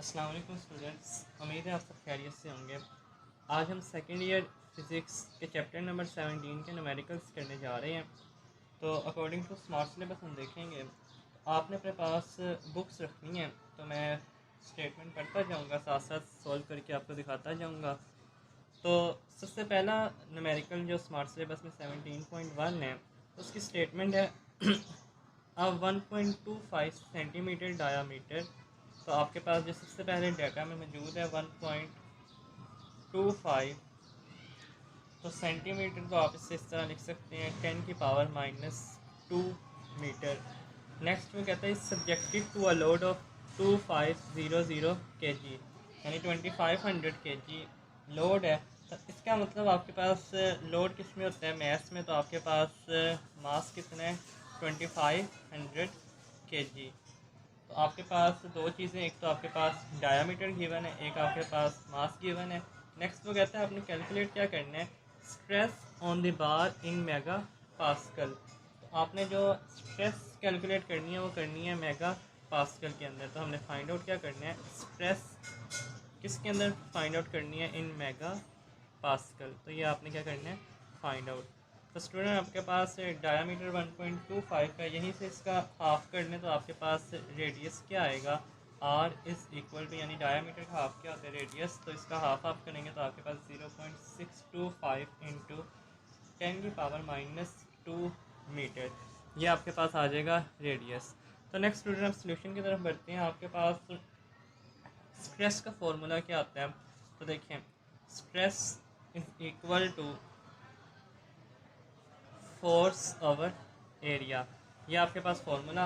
अस्सलाम वालेकुम स्टूडेंट्स, उम्मीद है आप सब खैरियत से होंगे। आज हम सेकेंड ईयर फ़िज़िक्स के चैप्टर नंबर 17 के न्यूमेरिकल्स करने जा रहे हैं। तो अकॉर्डिंग टू स्मार्ट सिलेबस हम देखेंगे। आपने अपने पास बुक्स रखनी है, तो मैं स्टेटमेंट पढ़ता जाऊंगा, साथ साथ सॉल्व करके आपको दिखाता जाऊंगा। तो सबसे पहला न्यूमेरिकल जो स्मार्ट सिलेबस में 17.1 है, उसकी स्टेटमेंट है अब 1.25 सेंटीमीटर डायामीटर। तो आपके पास जो सबसे पहले डाटा में मौजूद है 1.25, तो सेंटीमीटर को आप इससे इस तरह लिख सकते हैं 10⁻⁻2 मीटर। नेक्स्ट में कहता है subjected to a load of 2500 kg, यानी 2500 kg लोड है। तो इसका मतलब आपके पास लोड किस में होता है, मैथ में, तो आपके पास मास कितना है 2500 kg। तो आपके पास दो चीज़ें, एक तो आपके पास डायामीटर गिवन है, एक आपके पास मास गिवन है। नेक्स्ट वो कहता है आपने कैलकुलेट क्या करना है, stress on the bar in mega pascal. तो आपने जो स्ट्रेस कैलकुलेट करनी है वो करनी है मेगा पास्कल के अंदर। तो हमने फाइंड आउट क्या करना है, स्ट्रेस किसके अंदर फाइंड आउट करनी है, इन मेगा पास्कल। तो ये आपने क्या करना है, फाइंड आउट। तो स्टूडेंट आपके पास डायामीटर 1.25 का, यहीं से इसका हाफ कर लें तो आपके पास रेडियस क्या आएगा, आर इज़ इक्वल टू, यानी डायामीटर का हाफ क्या होता है, रेडियस। तो इसका हाफ आप करेंगे तो आपके पास 0.625 इंटू 10⁻⁻2 मीटर, ये आपके पास आ जाएगा रेडियस। तो नेक्स्ट स्टूडेंट आप सोल्यूशन की तरफ बढ़ते हैं। आपके पास स्ट्रेस का फॉर्मूला क्या आता है, तो देखें stress is equal to force over area, ये आपके पास फॉर्मूला।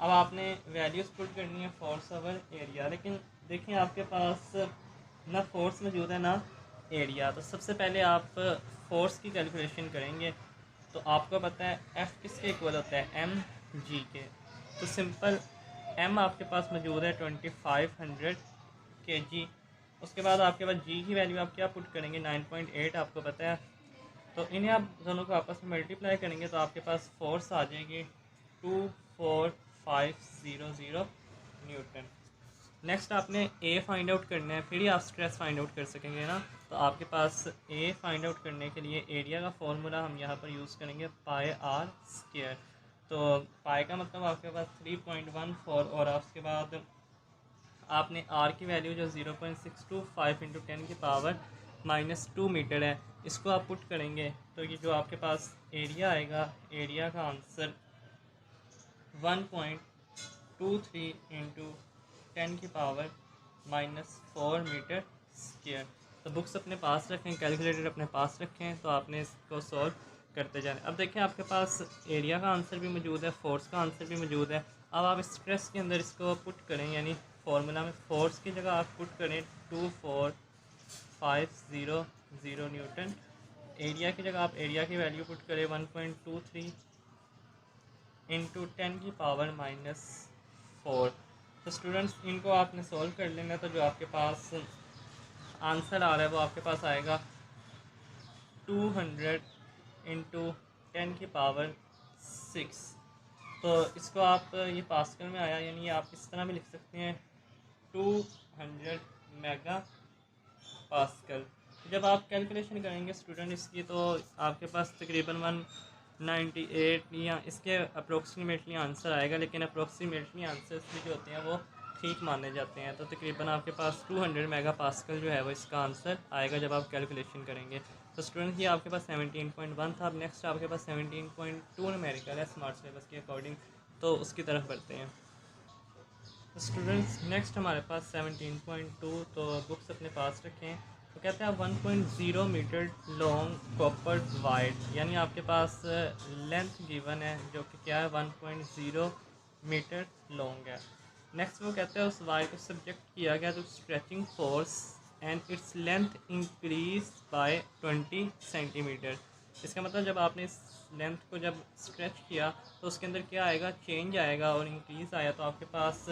अब आपने वैल्यूज पुट करनी है फोर्स ओवर एरिया, लेकिन देखिए आपके पास ना फोर्स मौजूद है ना एरिया। तो सबसे पहले आप फोर्स की कैलकुलेशन करेंगे। तो आपको पता है एफ किसके इक्वल होता है, एम जी के। तो सिंपल एम आपके पास मौजूद है 2500 kg। उसके बाद आपके पास जी की वैल्यू आप क्या पुट करेंगे, 9.8 आपको पता है। तो इन्हें आप दोनों को आपस में मल्टीप्लाई करेंगे तो आपके पास फोर्स आ जाएगी 24500 न्यूटन। नेक्स्ट आपने ए फाइंड आउट करना है, फिर ही आप स्ट्रेस फाइंड आउट कर सकेंगे ना। तो आपके पास ए फाइंड आउट करने के लिए एरिया का फॉर्मूला हम यहाँ पर यूज़ करेंगे पाई आर स्क्वायर। तो पाई का मतलब आपके पास 3.14, और उसके बाद आपने आर की वैल्यू जो 0.625 इंटू 10⁻⁻2 मीटर है, इसको आप पुट करेंगे तो ये जो आपके पास एरिया आएगा, एरिया का आंसर 1.23 इंटू 10⁻⁻4 मीटर स्क्वायर। तो बुक्स अपने पास रखें, कैलकुलेटर अपने पास रखें, तो आपने इसको सॉल्व करते जाएं। अब देखें आपके पास एरिया का आंसर भी मौजूद है, फोर्स का आंसर भी मौजूद है। अब आप स्ट्रेस के अंदर इसको पुट करें, यानी फार्मूला में फोर्स की जगह आप पुट करें 24500 न्यूटन। एरिया की जगह आप एरिया की वैल्यू पुट करें 1.23 इंटू 10⁻⁻4। तो स्टूडेंट्स इनको आपने सॉल्व कर लेना। तो जो आपके पास आंसर आ रहा है वो आपके पास आएगा 200 इंटू 10⁻6। तो इसको आप, ये पास्कल में आया, यानी आप इस तरह भी लिख सकते हैं 200 मेगा पास्कल। जब आप कैलकुलेशन करेंगे स्टूडेंट इसकी, तो आपके पास तकरीबन 198 या इसके अप्रोक्सीमेटली आंसर आएगा, लेकिन अप्रोक्सीमेटली आंसर्स भी जो होते हैं वो ठीक माने जाते हैं। तो तकरीबन आपके पास 200 मेगा पास्कल जो है वो इसका आंसर आएगा जब आप कैलकुलेशन करेंगे। तो स्टूडेंट ये आपके पास 17.1 था। अब नेक्स्ट आपके पास 17.2 न्यूमेरिकल है स्मार्ट सिलेबस के अकॉर्डिंग, तो उसकी तरफ बढ़ते हैं। तो स्टूडेंट्स नेक्स्ट हमारे पास 17.2, तो बुक्स अपने पास रखें। तो कहते हैं 1.0 मीटर लॉन्ग कॉपर वायर, यानी आपके पास लेंथ गिवन है जो कि क्या है 1.0 मीटर लॉन्ग है। नेक्स्ट वो कहते हैं उस वायर को सब्जेक्ट किया गया तो stretching force and its length increase by 20 centimetre. इसका मतलब जब आपने इस लेंथ को जब स्ट्रेच किया तो उसके अंदर क्या आएगा, चेंज आएगा, और इंक्रीज़ आया तो आपके पास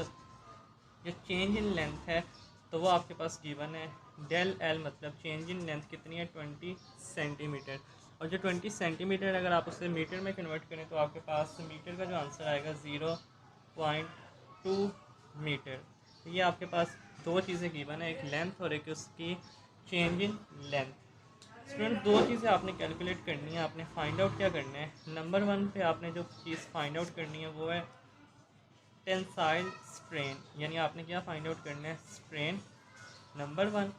जो चेंज इन लेंथ है तो वो आपके पास गिवन है डेल एल, मतलब चेंज इन लेंथ कितनी है 20 सेंटीमीटर। और जो 20 सेंटीमीटर अगर आप उसे मीटर में कन्वर्ट करें तो आपके पास मीटर का जो आंसर आएगा 0.2 मीटर। तो ये आपके पास दो चीज़ें गिवन है, एक लेंथ और एक उसकी चेंज इन लेंथ। स्टूडेंट दो चीज़ें आपने कैलकुलेट करनी है, आपने फाइंड आउट क्या करना है। नंबर 1 पे आपने जो चीज़ फाइंड आउट करनी है वो है टेंसाइल स्ट्रेन, यानी आपने क्या फाइंड आउट करना है, स्ट्रेन नंबर 1।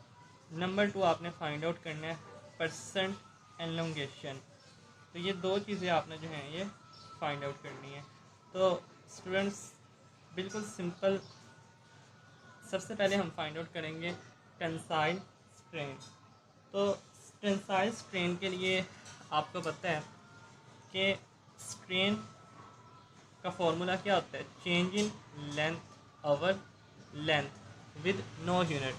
नंबर 2 आपने फाइंड आउट करना है परसेंट एलोंगेशन। तो ये दो चीज़ें आपने जो हैं ये फाइंड आउट करनी है। तो स्टूडेंट्स बिल्कुल सिंपल, सबसे पहले हम फाइंड आउट करेंगे टेंसाइल स्ट्रेन। तो टेंसाइल स्ट्रेन के लिए आपको पता है कि स्ट्रेन का फॉर्मूला क्या होता है, change in length over length with no unit.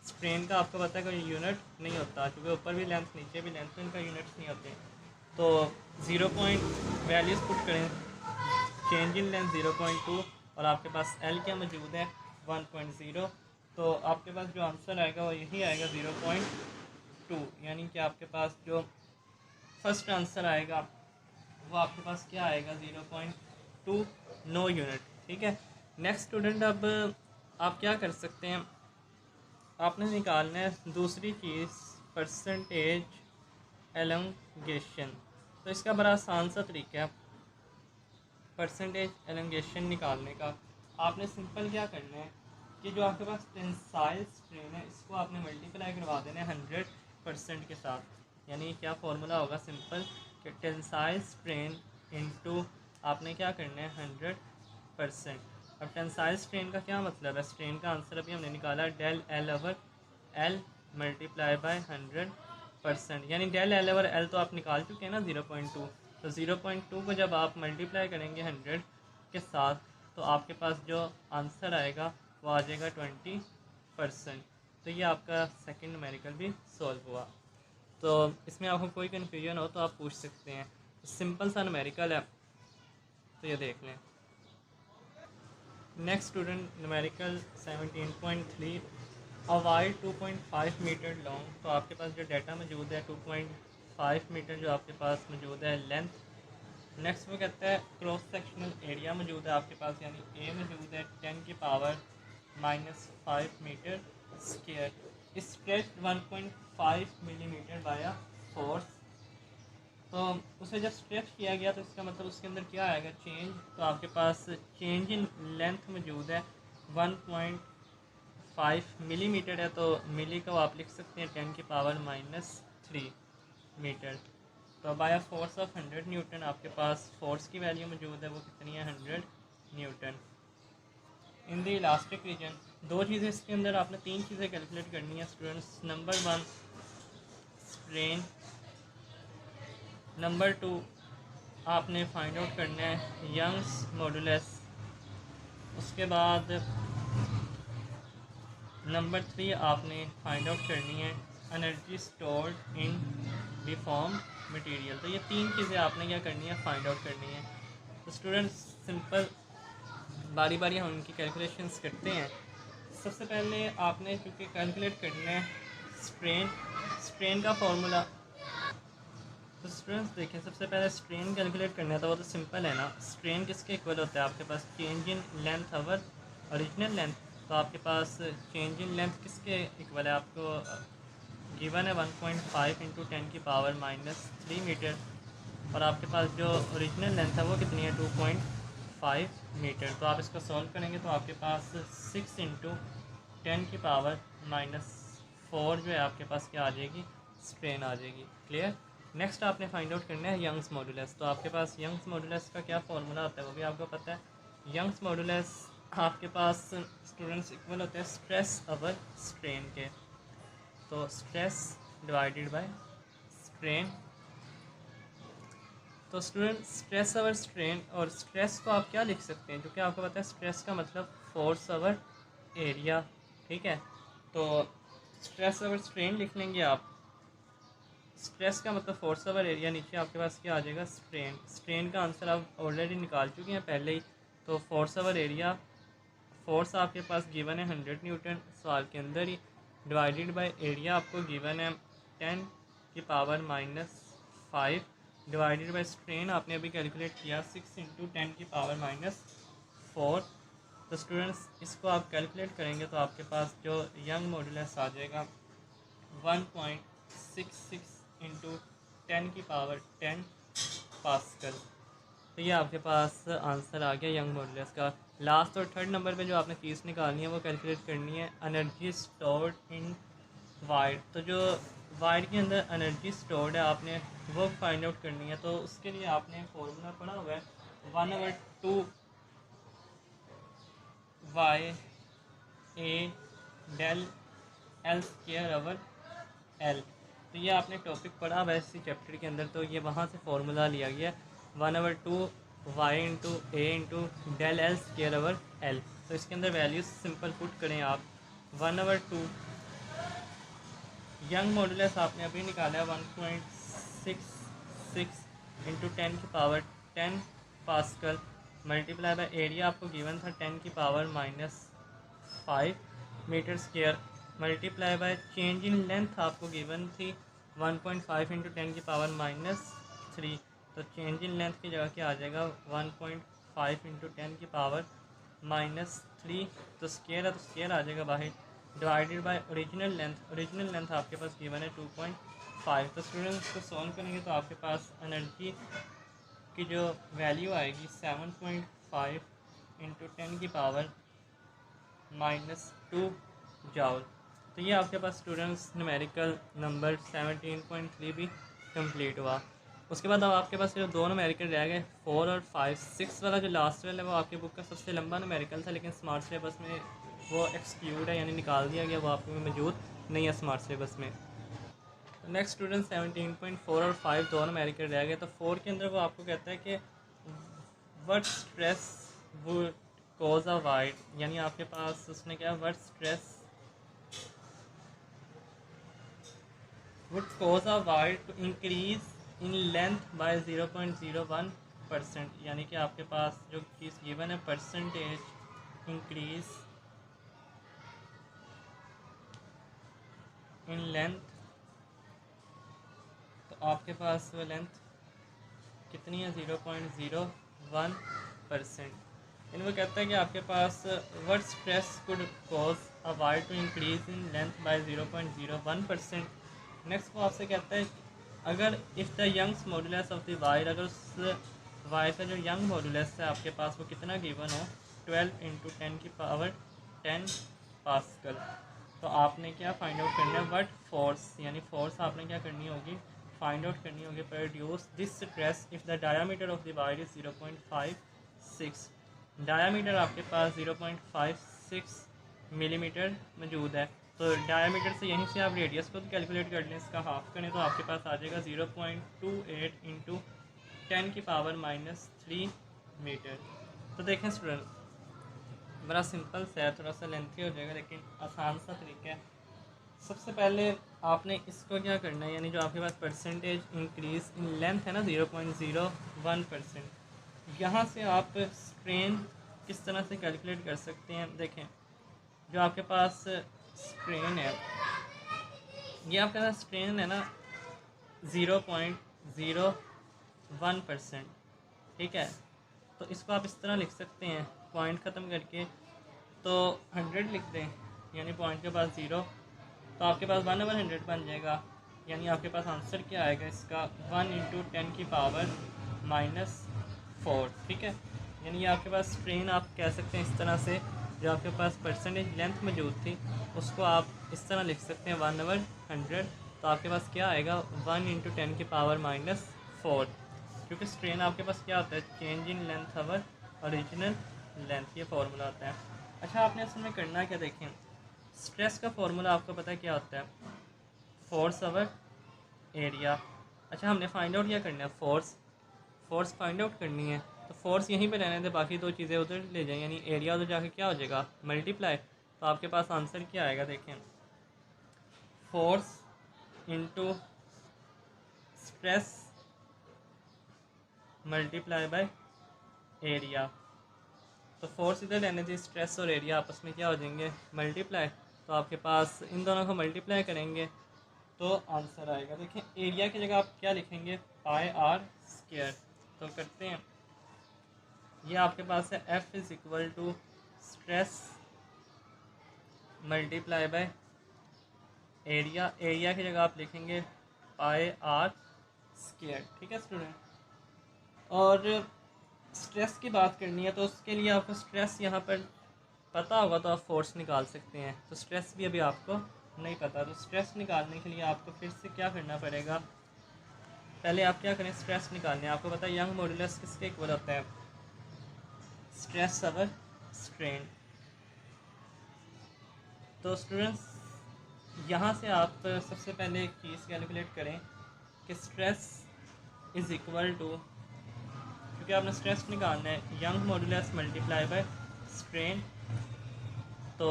Strain का आपको पता है कोई यूनिट नहीं होता, क्योंकि ऊपर भी लेंथ नीचे भी लेंथ, तो इनका यूनिट्स नहीं होते। तो 0 पॉइंट वैल्यूज़ पुट करें, चेंज इन लेंथ 0.2 और आपके पास एल क्या मौजूद है 1.0, तो आपके पास जो आंसर आएगा वो यही आएगा 0.2। यानी कि आपके पास जो फर्स्ट आंसर आएगा वो आपके पास क्या आएगा 0.2, नो यूनिट। ठीक है। नेक्स्ट स्टूडेंट, अब आप क्या कर सकते हैं, आपने निकालना है दूसरी चीज़ परसेंटेज एलोंगेशन। तो इसका बड़ा आसान सा तरीका है परसेंटेज एलोंगेशन निकालने का। आपने सिंपल क्या करना है कि जो आपके पास टेंसाइल स्ट्रेन है इसको आपने मल्टीप्लाई करवा देना है 100% के साथ। यानी क्या फॉर्मूला होगा सिंपल कि टेंसाइल स्ट्रेन इनटू आपने क्या करना है 100%। अब टेंसाइल स्ट्रेन का क्या मतलब है, स्ट्रेन का आंसर अभी हमने निकाला del L over L multiply by 100%। यानी डेल एल ओवर एल तो आप निकाल चुके हैं ना 0.2, तो 0.2 को जब आप मल्टीप्लाई करेंगे 100 के साथ तो आपके पास जो आंसर आएगा वो आ जाएगा 20%। तो ये आपका सेकंड न्यूमेरिकल भी सॉल्व हुआ। तो इसमें आपको कोई कन्फ्यूजन हो तो आप पूछ सकते हैं। सिंपल सा न्यूमेरिकल है, तो ये देख लें। Next student numerical 17.3, a wire 2.5 metre long. तो आपके पास जो डाटा मौजूद है 2.5 मीटर जो आपके पास मौजूद है लेंथ। नेक्स्ट वो कहता है क्रॉस सेक्शनल एरिया मौजूद है आपके पास, यानी ए मौजूद है 10 की power -5 metre square, stretch 1.5 millimetre by force. तो उसे जब स्ट्रेच किया गया तो इसका मतलब उसके अंदर क्या आएगा, चेंज। तो आपके पास चेंज इन लेंथ मौजूद है 1.5 मिलीमीटर है, तो मिली को आप लिख सकते हैं 10 की पावर -3 मीटर। तो बाय फोर्स ऑफ 100 न्यूटन आपके पास फोर्स की वैल्यू मौजूद है, वो कितनी है 100 newton in the elastic region. दो चीज़ें इसके अंदर, आपने तीन चीज़ें कैलकुलेट करनी है स्टूडेंट्स। नंबर 1 स्ट्रेन, नंबर 2 आपने फाइंड आउट करना है यंग्स मॉडुलस, उसके बाद नंबर 3 आपने फाइंड आउट करनी है energy stored in deform material. तो ये तीन चीज़ें आपने क्या करनी है, फाइंड आउट करनी है। तो स्टूडेंट्स सिंपल बारी बारी हम उनकी कैलकुलेशंस करते हैं। सबसे पहले आपने क्योंकि कैलकुलेट करना है स्ट्रेन, स्ट्रेन का फॉर्मूला। तो स्टूडेंट्स देखें, सबसे पहले स्ट्रेन कैलकुलेट करना है तो वो तो सिंपल है ना, स्ट्रेन किसके इक्वल होता है, आपके पास change in length over original length. तो आपके पास चेंज इन लेंथ किसके इक्वल है, आपको गिवन है 1.5 इंटू 10 की पावर -3 मीटर, और आपके पास जो ओरिजिनल लेंथ है वो कितनी है 2.5 मीटर। तो आप इसको सॉल्व करेंगे तो आपके पास 6 इंटू 10 की पावर -4 जो है आपके पास क्या आ जाएगी, स्ट्रेन आ जाएगी। क्लियर। नेक्स्ट आपने फाइंड आउट करना है यंग्स मॉडुलस। तो आपके पास यंग्स मॉडुलस का क्या फॉर्मूला होता है वो भी आपको पता है। यंग्स मॉडुलस आपके पास स्टूडेंट्स इक्वल होते हैं स्ट्रेस ओवर स्ट्रेन के। तो स्ट्रेस डिवाइडेड बाय स्ट्रेन। तो स्टूडेंट स्ट्रेस ओवर स्ट्रेन, और स्ट्रेस को आप क्या लिख सकते हैं, जो कि आपको पता है स्ट्रेस का मतलब फोर्स ओवर एरिया। ठीक है। तो स्ट्रेस ओवर स्ट्रेन लिख लेंगे आप, स्ट्रेस का मतलब फोर्स ओवर एरिया, नीचे आपके पास क्या आ जाएगा स्ट्रेन। स्ट्रेन का आंसर आप ऑलरेडी निकाल चुके हैं पहले ही। तो फोर्स ओवर एरिया, फोर्स आपके पास गिवन है 100 न्यूटन सवाल के अंदर ही, डिवाइडेड बाय एरिया आपको गिवन है 10 की पावर -5, डिवाइडेड बाय स्ट्रेन आपने अभी कैलकुलेट किया 6 इंटू 10 की पावर -4। तो स्टूडेंट्स इसको आप कैलकुलेट करेंगे तो आपके पास जो यंग मॉडुलस आ जाएगा 1.66 इंटू 10 पास्कल। तो ये आपके पास आंसर आ गया यंग मॉडुलस का। लास्ट और थर्ड नंबर पे जो आपने चीज़ निकालनी है वो कैलकुलेट करनी है एनर्जी स्टोर्ड इन वाइड। तो जो वाइड के अंदर एनर्जी स्टोर्ड है आपने वो फाइंड आउट करनी है। तो उसके लिए आपने फॉर्मूला पढ़ा हुआ है 1/2 Y A del L square over L. तो ये आपने टॉपिक पढ़ा हुआ है इसी चैप्टर के अंदर, तो ये वहाँ से फॉर्मूला लिया गया है 1/2 Y into A into del L square over L. तो इसके अंदर वैल्यूज सिंपल पुट करें आप 1/2 यंग मॉडुलस आपने अभी निकाला है 1.66 into 10 pascal multiply by area आपको गिवन था 10⁻⁻5 metre square multiply by change in length आपको गिवन थी 1.5 इंटू 10⁻³ तो चेंज इन लेंथ की जगह क्या आ जाएगा 1.5 इंटू 10⁻³ तो स्क्वायर है तो स्क्वायर आ जाएगा बाहर डिवाइडेड बाय ओरिजिनल लेंथ आपके पास गिवन है 2.5। तो स्टूडेंट्स को सॉल्व करेंगे तो आपके पास एनर्जी की जो वैल्यू आएगी 7.5 इंटू 10⁻⁻2 जाउल। तो ये आपके पास स्टूडेंट्स न्यूमेरिकल नंबर 17.3 भी कंप्लीट हुआ। उसके बाद अब आपके पास जो दो न्यूमेरिकल रह गए 4 और 5। 6 वाला जो लास्ट वाला है वो आपकी बुक का सबसे लंबा न्यूमेरिकल था, लेकिन स्मार्ट सिलेबस में वो एक्सक्लूड है यानी निकाल दिया गया, वो आपके में मौजूद नहीं है स्मार्ट सिलेबस में। नेक्स्ट स्टूडेंट 17.4 और 5 दो न्यूमेरिकल रह गए। तो 4 के अंदर वो आपको कहता है कि what stress would cause a wide, यानी आपके पास उसने क्या what stress would cause a wire to increase in length by 0.01%, यानी कि आपके पास जो चीज़ गिवन है परसेंटेज इंक्रीज इन लेंथ, तो आपके पास वो लेंथ कितनी है 0.01%। यानी वो कहता है कि आपके पास what stress could cause a wire to increase in length by 0.01%। Next वो आपसे कहता है अगर if the Young's modulus of the wire, अगर उस वायर का जो यंग मॉडुलस है आपके पास वो कितना गिवन हो 12 इंटू 10⁻10 पास्कल। तो आपने क्या फाइंड आउट करना है व्हाट फोर्स, यानी फोर्स आपने क्या करनी होगी फाइंड आउट करनी होगी produce this stress if the diameter of the wire is 0.56। Diameter आपके पास 0.56 मिलीमीटर मौजूद है। तो डायामीटर से यहीं से आप रेडियस को कैलकुलेट कर लें, इसका हाफ करें तो आपके पास आ जाएगा 0.28 इंटू 10⁻³ मीटर। तो देखें स्टूडेंट बड़ा सिंपल सा है, थोड़ा सा लेंथी हो जाएगा लेकिन आसान सा तरीका है। सबसे पहले आपने इसको क्या करना है, यानी जो आपके पास परसेंटेज इंक्रीज इन लेंथ है ना 0.01%, यहाँ से आप स्ट्रेन किस तरह से कैलकुलेट कर सकते हैं। देखें जो आपके पास स्ट्रेन है, ये आपके पास स्ट्रेन है ना 0.01%, ठीक है। तो इसको आप इस तरह लिख सकते हैं पॉइंट ख़त्म करके, तो 100 लिख दें यानी पॉइंट के पास 0, तो आपके पास 1/100 बन जाएगा। यानी आपके पास आंसर क्या आएगा इसका 1 इंटू 10⁻⁻4, ठीक है। यानी ये आपके पास स्ट्रेन आप कह सकते हैं इस तरह से, जो आपके पास परसेंटेज लेंथ मौजूद थी उसको आप इस तरह लिख सकते हैं 1/100। तो आपके पास क्या आएगा 1 इंटू 10⁻⁻4, क्योंकि स्ट्रेन आपके पास क्या होता है change in length our original length, ये फार्मूला होता है। अच्छा आपने असल में करना क्या, देखें स्ट्रेस का फार्मूला आपको पता है क्या होता है फोर्स ओवर एरिया। अच्छा हमने फाइंड आउट क्या करना है फोर्स फाइंड आउट करनी है। तो फोर्स यहीं पे रहने दे, बाकी दो चीज़ें उधर ले जाएं, यानी एरिया उधर जाके क्या हो जाएगा मल्टीप्लाई। तो आपके पास आंसर क्या आएगा, देखें force into stress multiply by area. तो फोर्स इधर रहने दी, स्ट्रेस और एरिया आपस में क्या हो जाएंगे मल्टीप्लाई। तो आपके पास इन दोनों को मल्टीप्लाई करेंगे तो आंसर आएगा। देखें एरिया की जगह आप क्या लिखेंगे πr²। तो करते हैं, ये आपके पास है F is equal to stress multiply by area, area की जगह आप लिखेंगे पाई आर स्क्वायर। ठीक है स्टूडेंट, और स्ट्रेस की बात करनी है तो उसके लिए आपको स्ट्रेस यहाँ पर पता होगा तो आप फोर्स निकाल सकते हैं, तो स्ट्रेस भी अभी आपको नहीं पता, तो स्ट्रेस निकालने के लिए आपको फिर से क्या करना पड़ेगा, पहले आप क्या करें, स्ट्रेस निकालने, आपको पता है यंग मॉडुलस किसके इक्वल होता है, स्ट्रेस ओवर स्ट्रेन। तो स्टूडेंट्स यहाँ से आप सबसे पहले एक चीज़ कैलकुलेट करें कि स्ट्रेस इज़ इक्वल टू, क्योंकि आपने स्ट्रेस निकालना है, young modulus multiply by strain. तो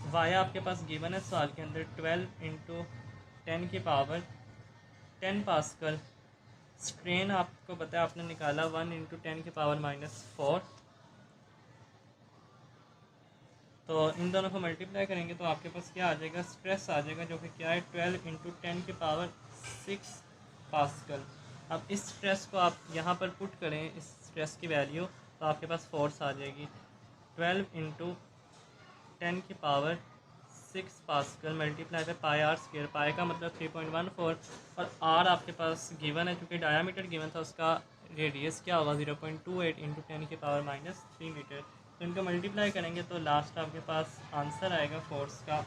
वाई आपके पास गिवन है सवाल के अंदर 12 इंटू 10 की पावर 10 पास्कल। स्ट्रेन आपको पता है आपने निकाला 1 इंटू 10 की पावर -4। तो इन दोनों को मल्टीप्लाई करेंगे तो आपके पास क्या आ जाएगा, स्ट्रेस आ जाएगा, जो कि क्या है 12 इंटू 10 की पावर 6 पास्कल। अब इस स्ट्रेस को आप यहाँ पर पुट करें, इस स्ट्रेस की वैल्यू, तो आपके पास फोर्स आ जाएगी 12 इंटू 10 की power 6 pascal multiply by pi R square. Pi का मतलब 3.14 और आर आपके पास गिवन है, चूँकि डायामीटर गिवन था, उसका रेडियस क्या होगा 0.28 इंटू 10 की पावर -3 मीटर। तो इनको मल्टीप्लाई करेंगे तो लास्ट आपके पास आंसर आएगा फोर्स का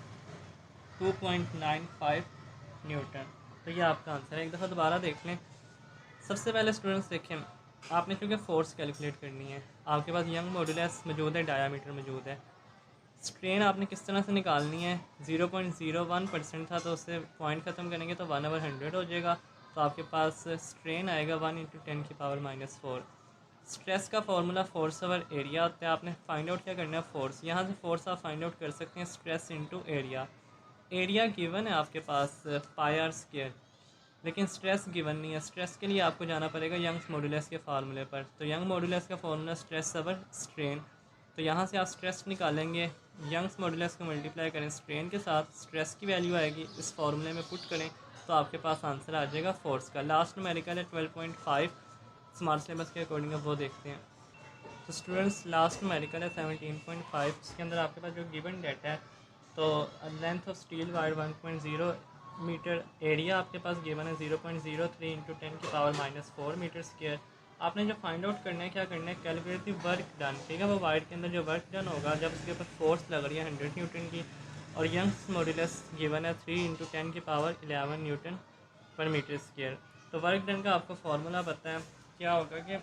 2.95 न्यूटन। तो ये आपका आंसर है। एक दफ़ा दोबारा देख लें। सबसे पहले स्टूडेंट्स देखें, आपने चूँकि फोर्स कैलकुलेट करनी है, आपके पास यंग मॉडुलस मौजूद है, डायामीटर मौजूद है, स्ट्रेन आपने किस तरह से निकालनी है, 0.01% था तो उससे पॉइंट ख़त्म करेंगे तो 1/100 हो जाएगा। तो आपके पास स्ट्रेन आएगा 1 इंटू 10 की पावर -4। स्ट्रेस का फार्मूला फोर्स ओवर एरिया होता है। आपने फाइंड आउट क्या करना है, फोर्स। यहाँ से फोर्स आप फाइंड आउट कर सकते हैं stress into area. Area given है आपके पास पाई आर स्क्वायर, लेकिन स्ट्रेस गिवन नहीं है। स्ट्रेस के लिए आपको जाना पड़ेगा यंग्स मॉडुलस के फार्मूले पर। तो यंग मॉडुलस का फार्मूला स्ट्रेस ओवर स्ट्रेन। तो यहाँ से आप स्ट्रेस निकालेंगे, यंग्स मॉडुलस को मल्टीप्लाई करें स्ट्रेन के साथ, स्ट्रेस की वैल्यू आएगी, इस फार्मूले में पुट करें तो आपके पास आंसर आ जाएगा फोर्स का। लास्ट न्यूमेरिकल है 12.5 स्मार्ट सिलेबस के अकॉर्डिंग, अब वो देखते हैं। तो स्टूडेंट्स लास्ट न्यूमेरिकल है 17.5, इसके अंदर आपके पास जो गिवन डेटा है, तो length of steel wire 1.0 metre, area आपके पास गिवन है 0.03 इंटू 10 की पावर -4 मीटर स्क्वायर। आपने जो फाइंड आउट करना है, क्या करना है, कैलकुलेट द वर्क डन। ठीक है, वो वायर के अंदर जो वर्क डन होगा जब उसके ऊपर फोर्स लग रही है 100 न्यूटन की, और यंग्स मॉडुलस गिवन है 3 इंटू 10 की पावर 11 न्यूटन पर मीटर स्क्वायर। तो वर्क डन का आपको फार्मूला पता है, क्या होगा कि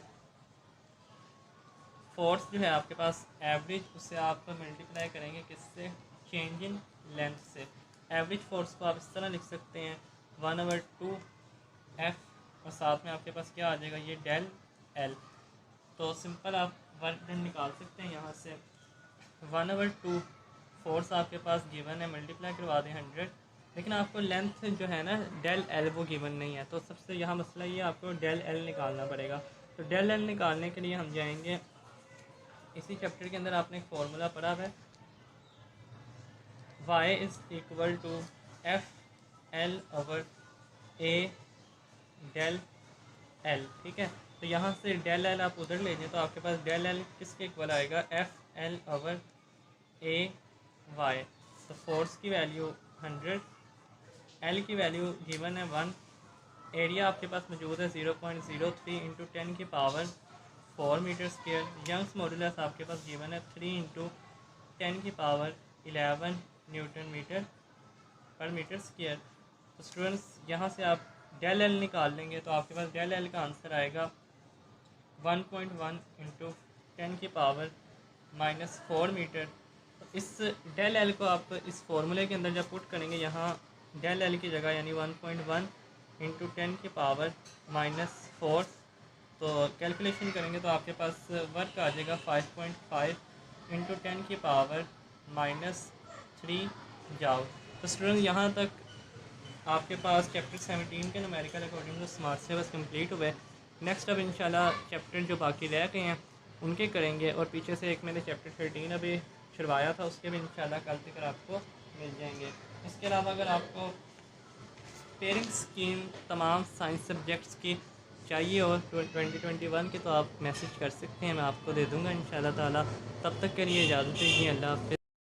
फोर्स जो है आपके पास एवरेज, उससे आप मल्टीप्लाई करेंगे किससे, चेंज इन लेंथ से। एवरेज फोर्स को आप इस तरह लिख सकते हैं 1/2 F, और साथ में आपके पास क्या आ जाएगा, ये डेल L। तो सिंपल आप वर्क डन निकाल सकते हैं यहाँ से। 1/2 फोर्स आपके पास गिवन है, मल्टीप्लाई करवा दें 100, लेकिन आपको लेंथ जो है ना डेल L वो गिवन नहीं है। तो सबसे यहाँ मसला ये, आपको डेल L निकालना पड़ेगा। तो डेल L निकालने के लिए हम जाएंगे, इसी चैप्टर के अंदर आपने एक फॉर्मूला पढ़ा है, y is equal to FL/A del L। ठीक है, तो यहाँ से डेल L आप उधर ले जाएं तो आपके पास डेल L किसके इक्वल आएगा, FL/AY। तो फोर्स की वैल्यू 100, L की वैल्यू गिवन है 1, एरिया आपके पास मौजूद है 0.03 इंटू 10 की power 4 metre square. Young's modulus आपके पास गिवन है 3 इंटू 10 की पावर 11 न्यूटन मीटर पर मीटर स्क्वायर। तो स्टूडेंट्स यहाँ से आप डेल एल निकाल लेंगे तो आपके पास डेल एल का आंसर आएगा 1.1 इंटू 10 की पावर -4 मीटर। तो इस डेल एल को आप इस फॉर्मूले के अंदर जब पुट करेंगे, यहाँ डेल एल की जगह यानी 1.1 इंटू 10 की पावर -4, तो कैलकुलेशन करेंगे तो आपके पास वर्क आ जाएगा 5.5 इंटू 10 की पावर -3 जाओ। तो स्टूडेंट यहाँ तक आपके पास चैप्टर 17 के numerical according to smart syllabus complete हुए। नेक्स्ट अब इंशाल्लाह चैप्टर जो बाकी रह गए हैं उनके करेंगे, और पीछे से एक मैंने चैप्टर 13 अभी छुड़वाया था, उसके भी इंशाल्लाह कल तक आपको मिल जाएंगे। इसके अलावा अगर आपको पेयरिंग स्कीम तमाम साइंस सब्जेक्ट्स की चाहिए हो 2021 के तो आप मैसेज कर सकते हैं, मैं आपको दे दूँगा इंशाल्लाह ताला। तब तक के लिए इजाज़त दीजिए, अल्लाह हाफ़िज़।